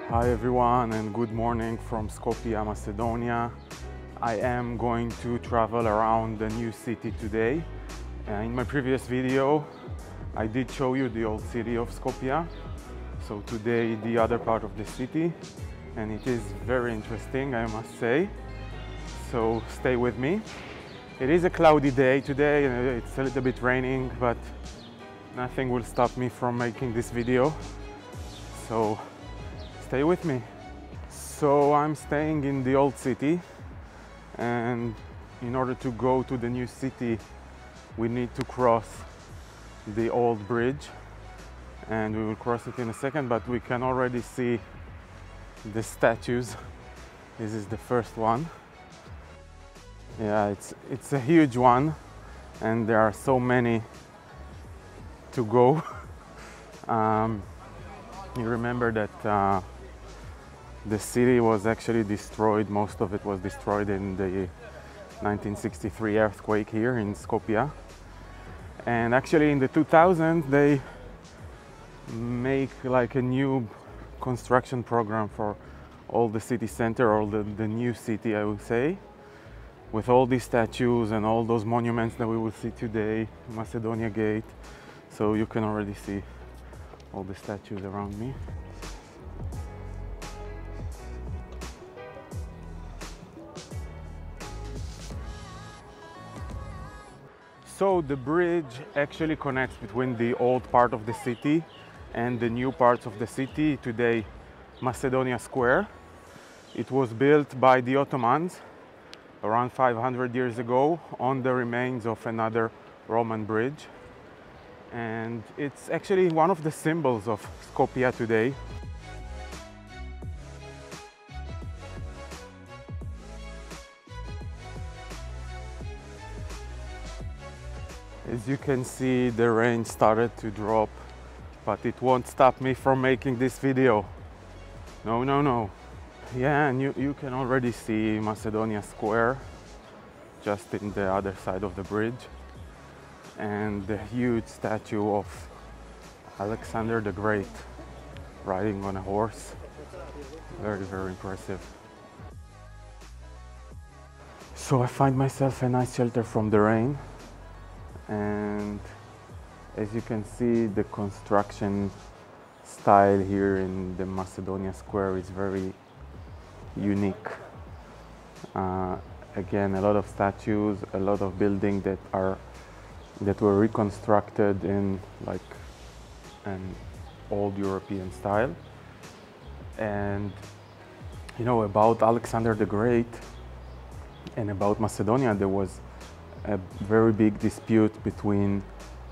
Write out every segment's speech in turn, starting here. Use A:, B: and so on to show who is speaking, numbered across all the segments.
A: Hi everyone and good morning from Skopje, Macedonia. I am going to travel around the new city today. In my previous video I did show you the old city of Skopje. So today the other part of the city, and it is very interesting, I must say. So stay with me. It is a cloudy day today and it's a little bit raining, but nothing will stop me from making this video. So stay with me. So I'm staying in the old city, and in order to go to the new city we need to cross the old bridge, and we will cross it in a second, but we can already see the statues. This is the first one. Yeah, it's a huge one and there are so many to go. You remember that the city was actually destroyed, most of it was destroyed in the 1963 earthquake here in Skopje. And actually in the 2000s they make like a new construction program for all the city center, or the new city I would say, with all these statues and all those monuments that we will see today, Macedonia Gate. So you can already see all the statues around me. So the bridge actually connects between the old part of the city and the new parts of the city, today Macedonia Square. It was built by the Ottomans around 500 years ago on the remains of another Roman bridge. And it's actually one of the symbols of Skopje today. As you can see, the rain started to drop, but it won't stop me from making this video. No, no, no. Yeah, and you can already see Macedonia Square just in the other side of the bridge, and the huge statue of Alexander the Great riding on a horse. Very, very impressive. So I find myself a nice shelter from the rain, and as you can see, the construction style here in the Macedonia Square is very unique. Again, a lot of statues, a lot of buildings that were reconstructed in like an old European style. And you know, about Alexander the Great and about Macedonia, there was a very big dispute between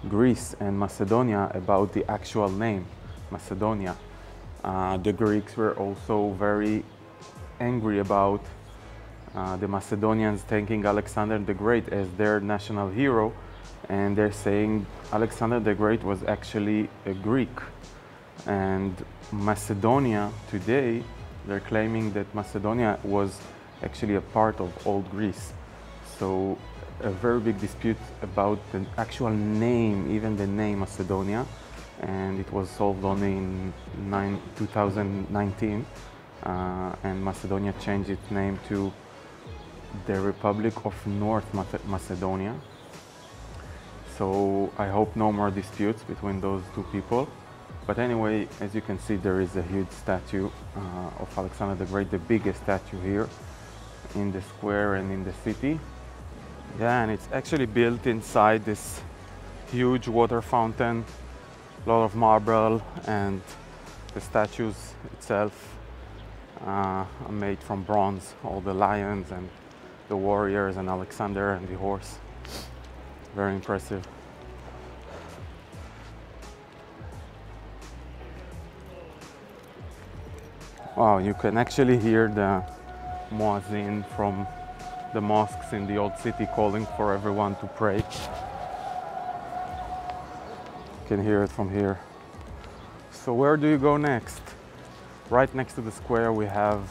A: Greece and Macedonia about the actual name, Macedonia. The Greeks were also very angry about the Macedonians thanking Alexander the Great as their national hero, and they're saying Alexander the Great was actually a Greek. And Macedonia today, they're claiming that Macedonia was actually a part of old Greece. So a very big dispute about the actual name, even the name Macedonia, and it was solved only in 2019, and Macedonia changed its name to the Republic of North Macedonia. So I hope no more disputes between those two people. But anyway, as you can see, there is a huge statue of Alexander the Great, the biggest statue here in the square and in the city. Yeah, and it's actually built inside this huge water fountain, a lot of marble, and the statues itself are made from bronze, all the lions and the warriors and Alexander and the horse. Very impressive. Wow, you can actually hear the muezzin from the mosques in the old city calling for everyone to pray. You can hear it from here. So where do you go next? Right next to the square we have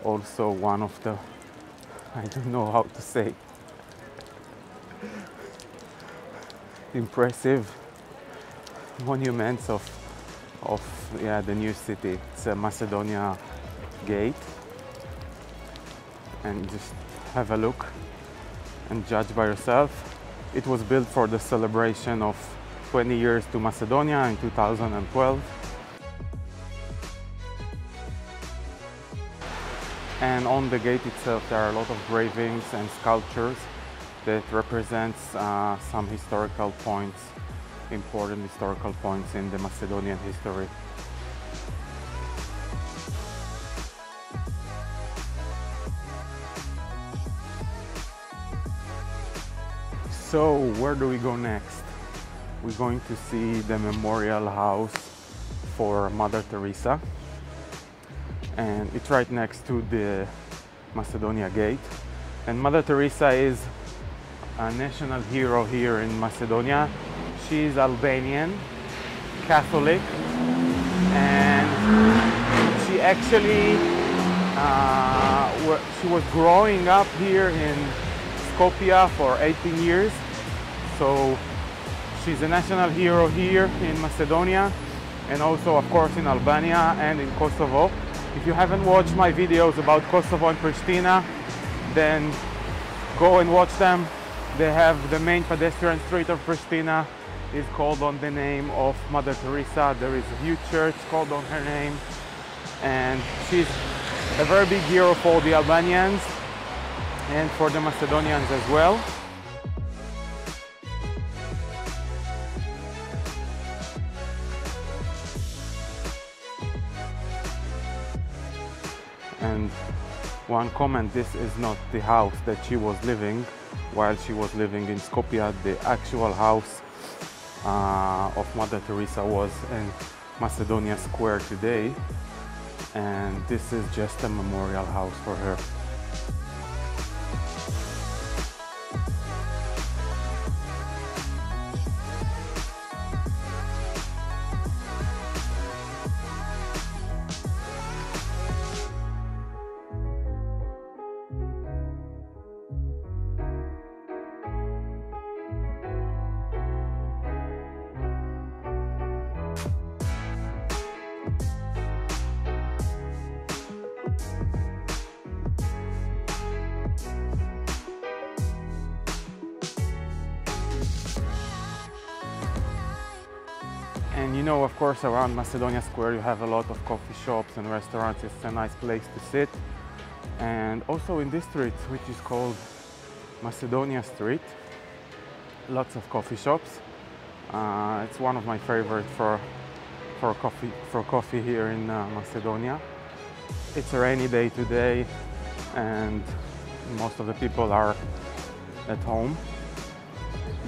A: also one of the, I don't know how to say, impressive monuments of of the new city. It's a Macedonia Gate, and just have a look and judge by yourself. It was built for the celebration of 20 years to Macedonia in 2012. And on the gate itself there are a lot of engravings and sculptures that represents some historical points, important historical points in the Macedonian history. So where do we go next? We're going to see the memorial house for Mother Teresa, and it's right next to the Macedonia Gate. And Mother Teresa is a national hero here in Macedonia. She's Albanian, Catholic, and she actually she was growing up here in Skopje for 18 years. So she's a national hero here in Macedonia, and also of course in Albania and in Kosovo. If you haven't watched my videos about Kosovo and Pristina, then go and watch them. They have the main pedestrian street of Pristina is called on the name of Mother Teresa. There is a huge church called on her name, and she's a very big hero for the Albanians and for the Macedonians as well. And one comment, this is not the house that she was living while she was living in Skopje. The actual house of Mother Teresa was in Macedonia Square today, and this is just a memorial house for her. And you know, of course, around Macedonia Square you have a lot of coffee shops and restaurants. It's a nice place to sit. And also in this street, which is called Macedonia Street, lots of coffee shops. It's one of my favorites for coffee here in Macedonia. It's a rainy day today, and most of the people are at home.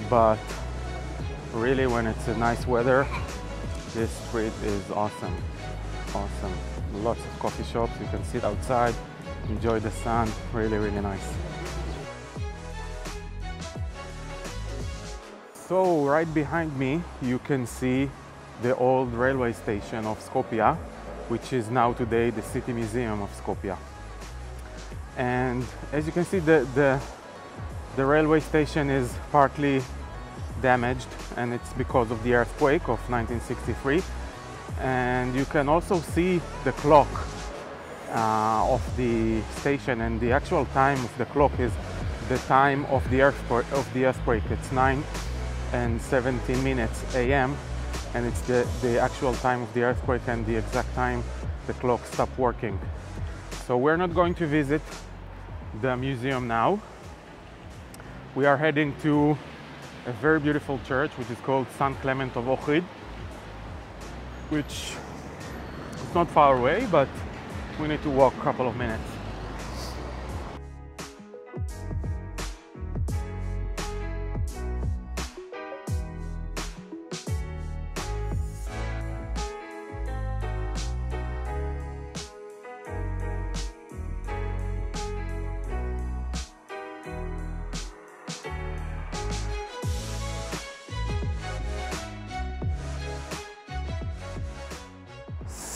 A: But really, when it's a nice weather, this street is awesome. Awesome. Lots of coffee shops. You can sit outside, enjoy the sun. Really, really nice. So right behind me, you can see the old railway station of Skopje, which is now today the City Museum of Skopje. And as you can see, the railway station is partly damaged, and it's because of the earthquake of 1963. And you can also see the clock of the station, and the actual time of the clock is the time of the earthquake. It's 9:17 a.m. and it's the actual time of the earthquake and the exact time the clock stopped working. So we're not going to visit the museum now. We are heading to a very beautiful church which is called St. Clement of Ohrid, which is not far away, but we need to walk a couple of minutes.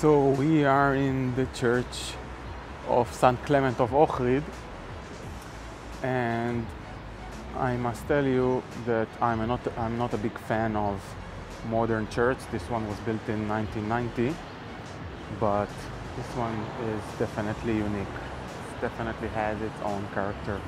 A: So we are in the church of St. Clement of Ohrid, and I must tell you that I'm not a big fan of modern church. This one was built in 1990, but this one is definitely unique. It definitely has its own character.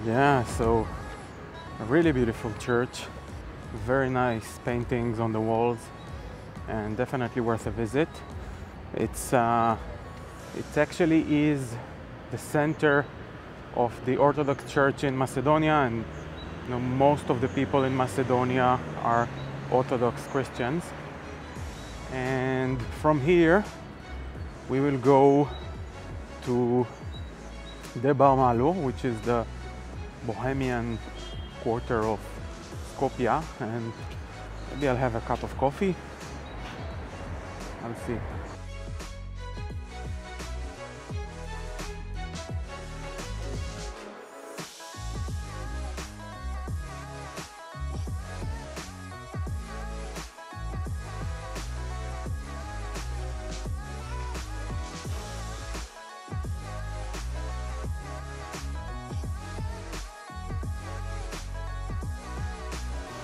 A: Yeah, so a really beautiful church, very nice paintings on the walls, and definitely worth a visit. It actually is the center of the Orthodox Church in Macedonia, and most of the people in Macedonia are Orthodox Christians. And from here we will go to Debar Malu, which is the Bohemian quarter of Skopje, and maybe I'll have a cup of coffee. I'll see.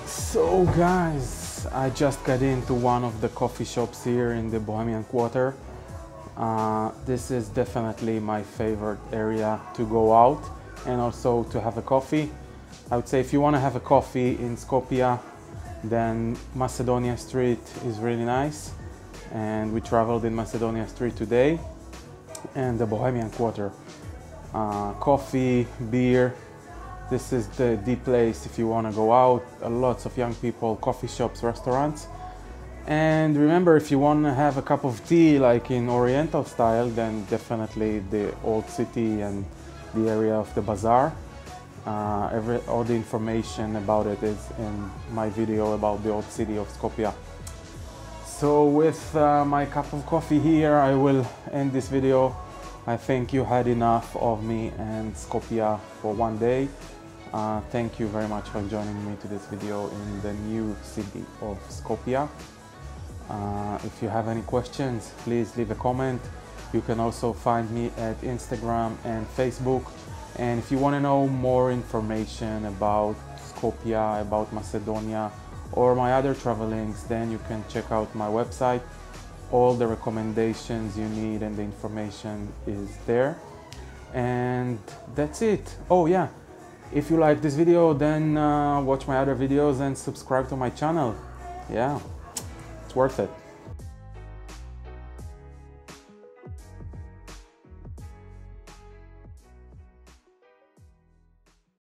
A: So guys, I just got into one of the coffee shops here in the Bohemian Quarter. This is definitely my favorite area to go out and also to have a coffee. I would say if you want to have a coffee in Skopje, then Macedonia Street is really nice. And we traveled in Macedonia Street today, and the Bohemian Quarter. Coffee, beer. This is the place if you want to go out. Lots of young people, coffee shops, restaurants. And remember, if you want to have a cup of tea like in Oriental style, then definitely the old city and the area of the bazaar. All the information about it is in my video about the old city of Skopje. So with my cup of coffee here, I will end this video. I think you had enough of me and Skopje for one day. Thank you very much for joining me to this video in the new city of Skopje. If you have any questions, please leave a comment. You can also find me at Instagram and Facebook. And if you want to know more information about Skopje, about Macedonia, or my other travelings, then you can check out my website. All the recommendations you need and the information is there. And that's it. Oh yeah, if you like this video, then watch my other videos and subscribe to my channel. Yeah, it's worth it.